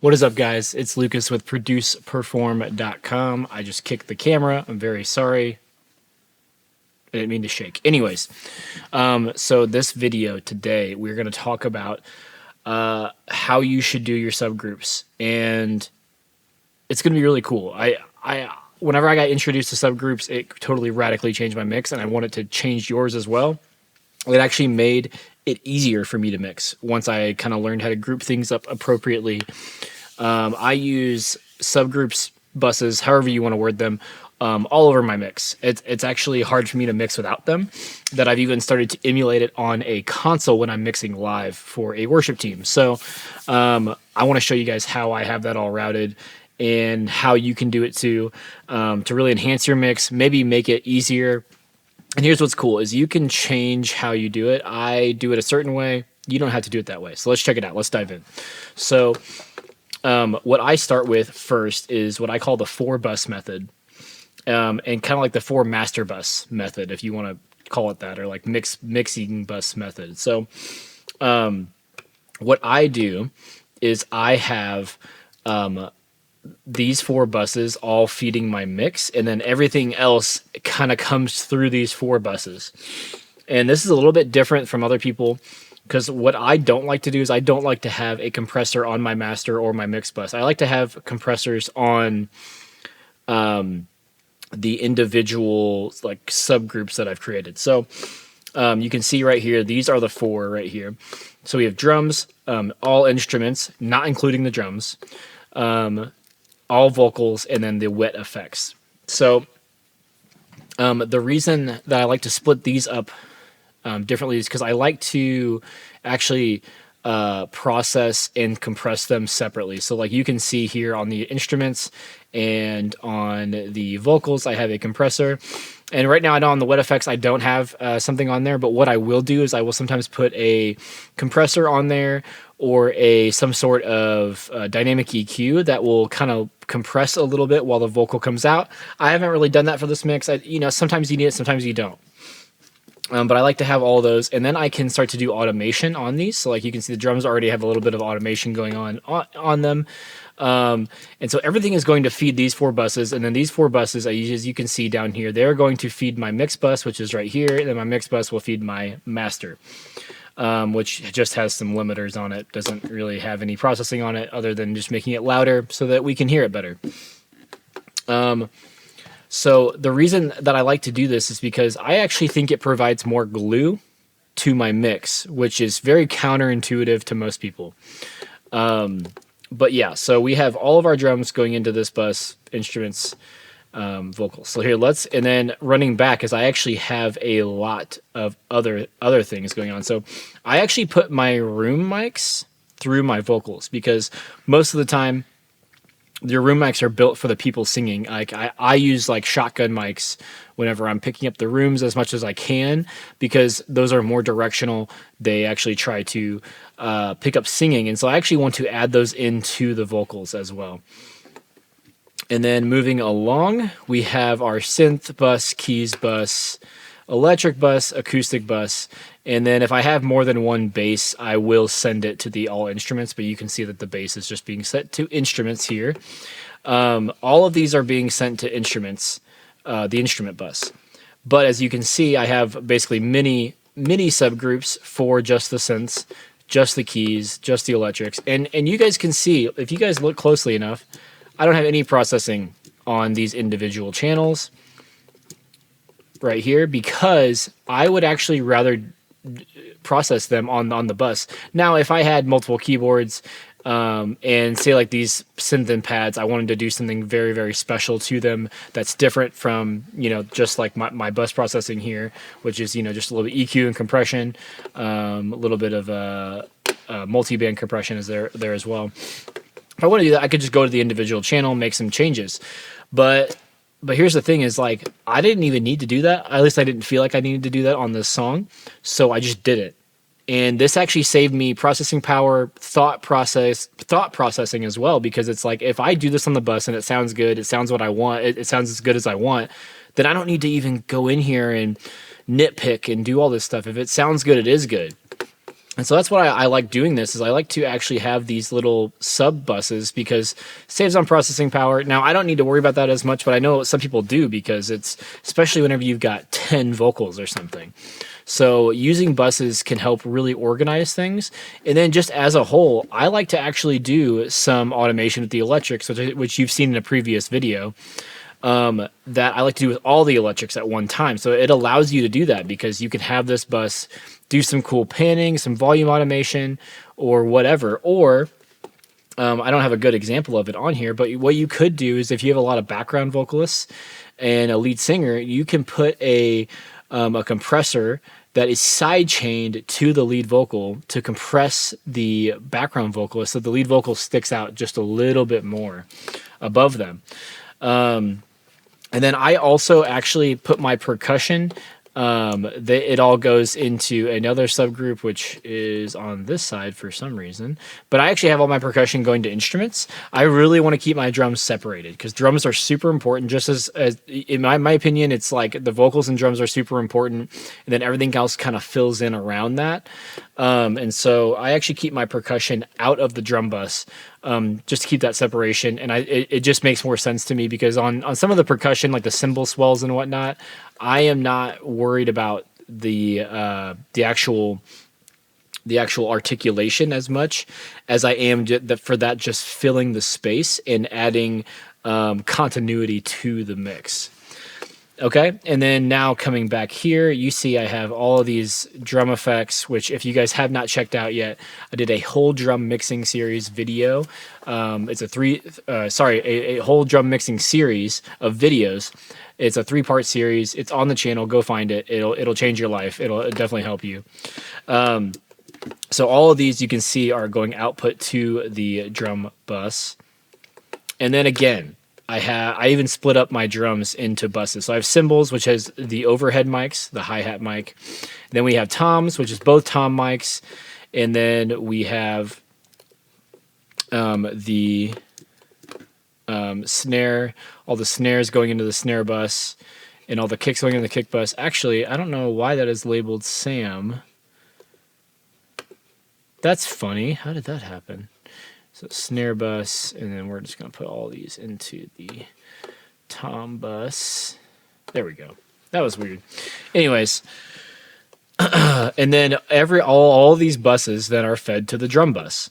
What is up, guys? It's Lucas with produceperform.com. I just kicked the camera. I'm very sorry. I didn't mean to shake. Anyways, so this video today, we're going to talk about how you should do your subgroups, and it's going to be really cool. Whenever I got introduced to subgroups, it totally radically changed my mix, and I want it to change yours as well. It actually made it easier for me to mix once I kind of learned how to group things up appropriately. I use subgroups, buses, however you want to word them, all over my mix. It's actually hard for me to mix without them, that I've even started to emulate it on a console when I'm mixing live for a worship team. So I want to show you guys how I have that all routed and how you can do it too, to really enhance your mix, maybe make it easier. And here's what's cool is you can change how you do it. I do it a certain way. You don't have to do it that way. So let's check it out. Let's dive in. So what I start with first is what I call the 4-bus method, and kind of like the 4 master bus method, if you want to call it that, or like mixing bus method. So what I do is I have these 4 buses all feeding my mix, and then everything else kind of comes through these 4 buses. And this is a little bit different from other people, because what I don't like to do is I don't like to have a compressor on my master or my mix bus. I like to have compressors on the individual like subgroups that I've created. So you can see right here, these are the 4 right here. So we have drums, all instruments, not including the drums, all vocals, and then the wet effects. So the reason that I like to split these up differently is because I like to actually process and compress them separately. So like you can see here on the instruments and on the vocals, I have a compressor. And right now I know on the wet effects, I don't have something on there, but what I will do is I will sometimes put a compressor on there or some sort of dynamic EQ that will kind of compress a little bit while the vocal comes out. I haven't really done that for this mix. Sometimes you need it, sometimes you don't. But I like to have all those, and then I can start to do automation on these. So like you can see the drums already have a little bit of automation going on them. And so everything is going to feed these 4 buses, and then these 4 buses, as you can see down here, they're going to feed my mix bus, which is right here, and then my mix bus will feed my master, which just has some limiters on it. Doesn't really have any processing on it other than just making it louder so that we can hear it better. So the reason that I like to do this is because I actually think it provides more glue to my mix, which is very counterintuitive to most people. But yeah, so we have all of our drums going into this bus, instruments, vocals. So here, and then running back, as I actually have a lot of other things going on. So I actually put my room mics through my vocals, because most of the time your room mics are built for the people singing. Like I use like shotgun mics whenever I'm picking up the rooms as much as I can, because those are more directional. They actually try to pick up singing. And so I actually want to add those into the vocals as well. And then moving along, we have our synth bus, keys bus, electric bus, acoustic bus. And then if I have more than one bass, I will send it to the all instruments, but you can see that the bass is just being set to instruments here. All of these are being sent to instruments, the instrument bus. But as you can see, I have basically mini subgroups for just the synths, just the keys, just the electrics. And you guys can see, if you guys look closely enough, I don't have any processing on these individual channels right here, because I would actually rather process them on the bus. Now, if I had multiple keyboards and say like these synth and pads, I wanted to do something very, very special to them that's different from, just like my bus processing here, which is, just a little bit EQ and compression, a little bit of multi-band compression is there as well. If I want to do that, I could just go to the individual channel, make some changes. But here's the thing is, like, I didn't even need to do that. At least I didn't feel like I needed to do that on this song. So I just did it. And this actually saved me processing power, thought processing as well, because it's like, if I do this on the bus and it sounds good, it sounds what I want, it sounds as good as I want, then I don't need to even go in here and nitpick and do all this stuff. If it sounds good, it is good. And so that's what I like doing this is I like to actually have these little sub buses because it saves on processing power. Now I don't need to worry about that as much, but I know some people do because it's especially whenever you've got 10 vocals or something. So using buses can help really organize things. And then just as a whole, I like to actually do some automation with the electrics, which you've seen in a previous video, that I like to do with all the electrics at one time. So it allows you to do that because you can have this bus do some cool panning, some volume automation, or whatever. Or I don't have a good example of it on here, but what you could do is if you have a lot of background vocalists and a lead singer, you can put a compressor that is side chained to the lead vocal to compress the background vocalist so the lead vocal sticks out just a little bit more above them. And then I also actually put my percussion. It all goes into another subgroup, which is on this side for some reason. But I actually have all my percussion going to instruments. I really want to keep my drums separated because drums are super important. Just as in my opinion, it's like the vocals and drums are super important, and then everything else kind of fills in around that. And so I actually keep my percussion out of the drum bus. Just to keep that separation. And it just makes more sense to me because on some of the percussion, like the cymbal swells and whatnot, I am not worried about the actual articulation as much as I am for that just filling the space and adding continuity to the mix. Okay, and then now coming back here, you see I have all of these drum effects, which if you guys have not checked out yet, I did a whole drum mixing series video. It's a whole drum mixing series of videos. It's a 3-part series. It's on the channel. Go find it. It'll change your life. It'll definitely help you. So all of these you can see are going output to the drum bus. And then again, I even split up my drums into buses. So I have cymbals, which has the overhead mics, the hi-hat mic. Then we have toms, which is both tom mics. And then we have the snare, all the snares going into the snare bus, and all the kicks going into the kick bus. Actually, I don't know why that is labeled Sam. That's funny. How did that happen? So snare bus, and then we're just going to put all these into the tom bus. There we go. That was weird. Anyways, and then all these buses then are fed to the drum bus.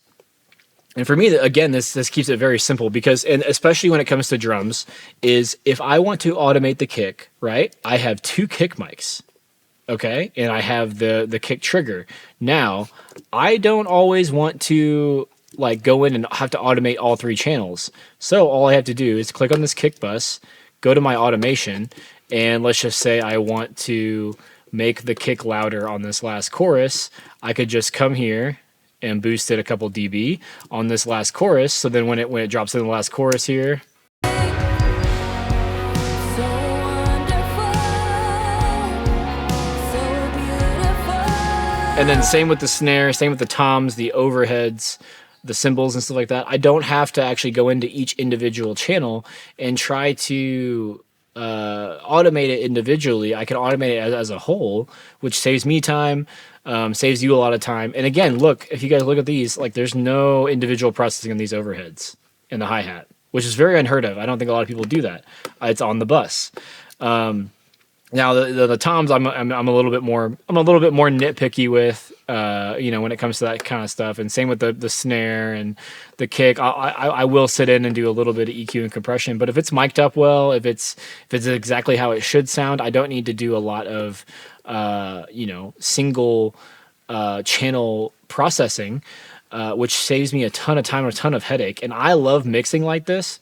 And for me, again, this keeps it very simple because, and especially when it comes to drums, is if I want to automate the kick, right? I have 2 kick mics. Okay, and I have the kick trigger. Now, I don't always want to like go in and have to automate all 3 channels. So all I have to do is click on this kick bus, go to my automation, and let's just say I want to make the kick louder on this last chorus. I could just come here and boost it a couple dB on this last chorus. So then when it drops in the last chorus here, and then same with the snare, same with the toms, the overheads, the cymbals and stuff like that. I don't have to actually go into each individual channel and try to automate it individually. I can automate it as a whole, which saves me time, saves you a lot of time. And again, look, if you guys look at these, like there's no individual processing on these overheads and the hi-hat, which is very unheard of. I don't think a lot of people do that. It's on the bus. Now the toms, I'm a little bit more nitpicky with, when it comes to that kind of stuff. And same with the snare and the kick. I will sit in and do a little bit of EQ and compression. But if it's mic'd up well, if it's exactly how it should sound, I don't need to do a lot of single channel processing, which saves me a ton of time, a ton of headache. And I love mixing like this,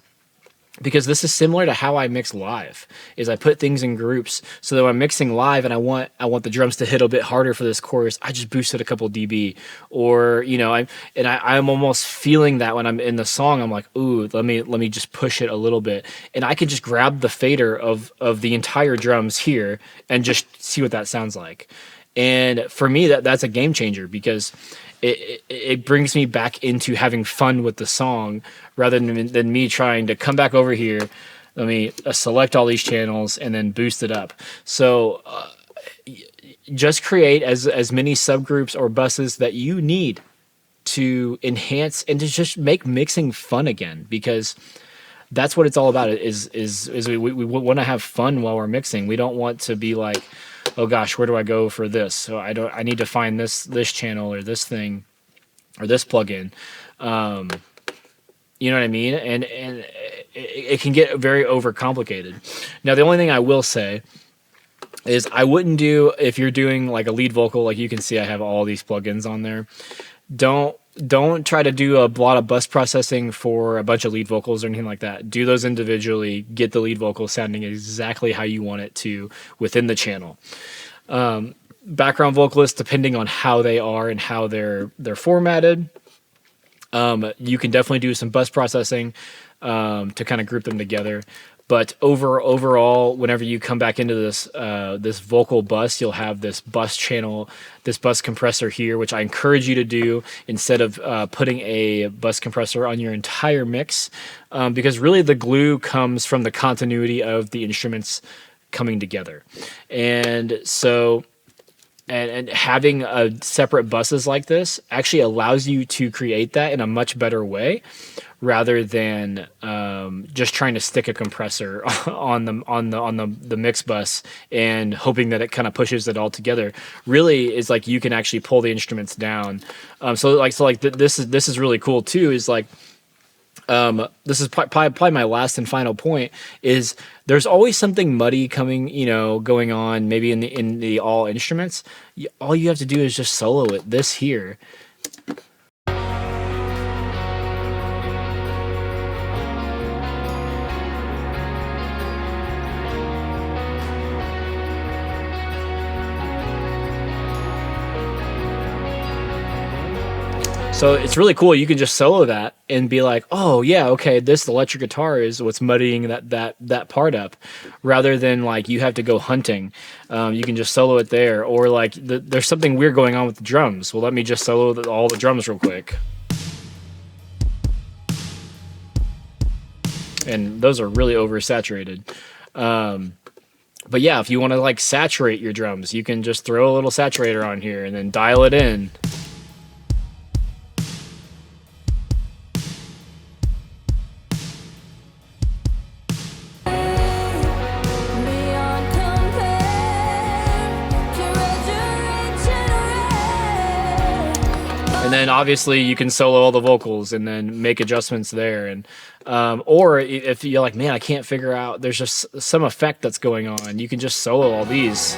because this is similar to how I mix live, is I put things in groups so that when I'm mixing live and I want the drums to hit a bit harder for this chorus, I just boost it a couple dB, or I'm almost feeling that when I'm in the song, I'm like, ooh, let me just push it a little bit, and I can just grab the fader of the entire drums here and just see what that sounds like. And for me, that's a game changer, because it brings me back into having fun with the song rather than me trying to come back over here. Let me select all these channels and then boost it up. So, just create as many subgroups or buses that you need to enhance and to just make mixing fun again, because that's what it's all about. Is we want to have fun while we're mixing. We don't want to be like, oh gosh, where do I go for this? So I need to find this channel or this thing or this plugin. You know what I mean? And it can get very overcomplicated. Now, the only thing I will say is I wouldn't do, if you're doing like a lead vocal, like you can see I have all these plugins on there. Don't try to do a lot of bus processing for a bunch of lead vocals or anything like that. Do those individually. Get the lead vocal sounding exactly how you want it to within the channel. Background vocalists, depending on how they are and how they're formatted, you can definitely do some bus processing to kind of group them together. But overall, whenever you come back into this vocal bus, you'll have this bus channel, this bus compressor here, which I encourage you to do instead of putting a bus compressor on your entire mix, because really the glue comes from the continuity of the instruments coming together. And so and having separate buses like this actually allows you to create that in a much better way, rather than just trying to stick a compressor on the mix bus and hoping that it kind of pushes it all together. Really, is like you can actually pull the instruments down. This is really cool too. Is like, this is probably my last and final point, is there's always something muddy coming, going on maybe in the all instruments. All you have to do is just solo it. This here. So it's really cool. You can just solo that and be like, oh yeah, okay, this electric guitar is what's muddying that part up, rather than like you have to go hunting. You can just solo it there, or like there's something weird going on with the drums. Well, let me just solo all the drums real quick. And those are really oversaturated. But yeah, if you want to like saturate your drums, you can just throw a little saturator on here and then dial it in. And then obviously you can solo all the vocals and then make adjustments there. And or if you're like, man, I can't figure out, there's just some effect that's going on, you can just solo all these.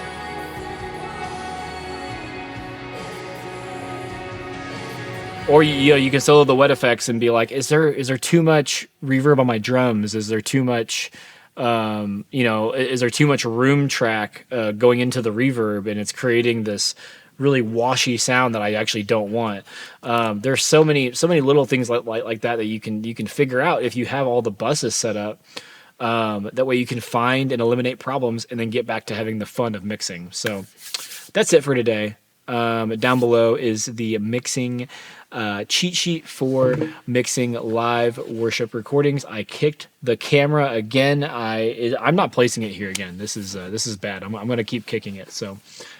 Or you can solo the wet effects and be like, is there too much reverb on my drums? Is there too much is there too much room track going into the reverb, and it's creating this really washy sound that I actually don't want. There's so many little things like that you can figure out if you have all the buses set up. That way you can find and eliminate problems and then get back to having the fun of mixing. So that's it for today. Down below is the mixing cheat sheet for mixing live worship recordings. I kicked the camera again. I'm not placing it here again. This is bad. I'm going to keep kicking it. So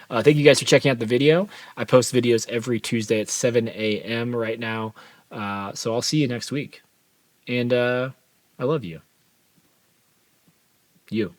thank you guys for checking out the video. I post videos every Tuesday at 7 a.m. right now. So I'll see you next week. And I love you. You.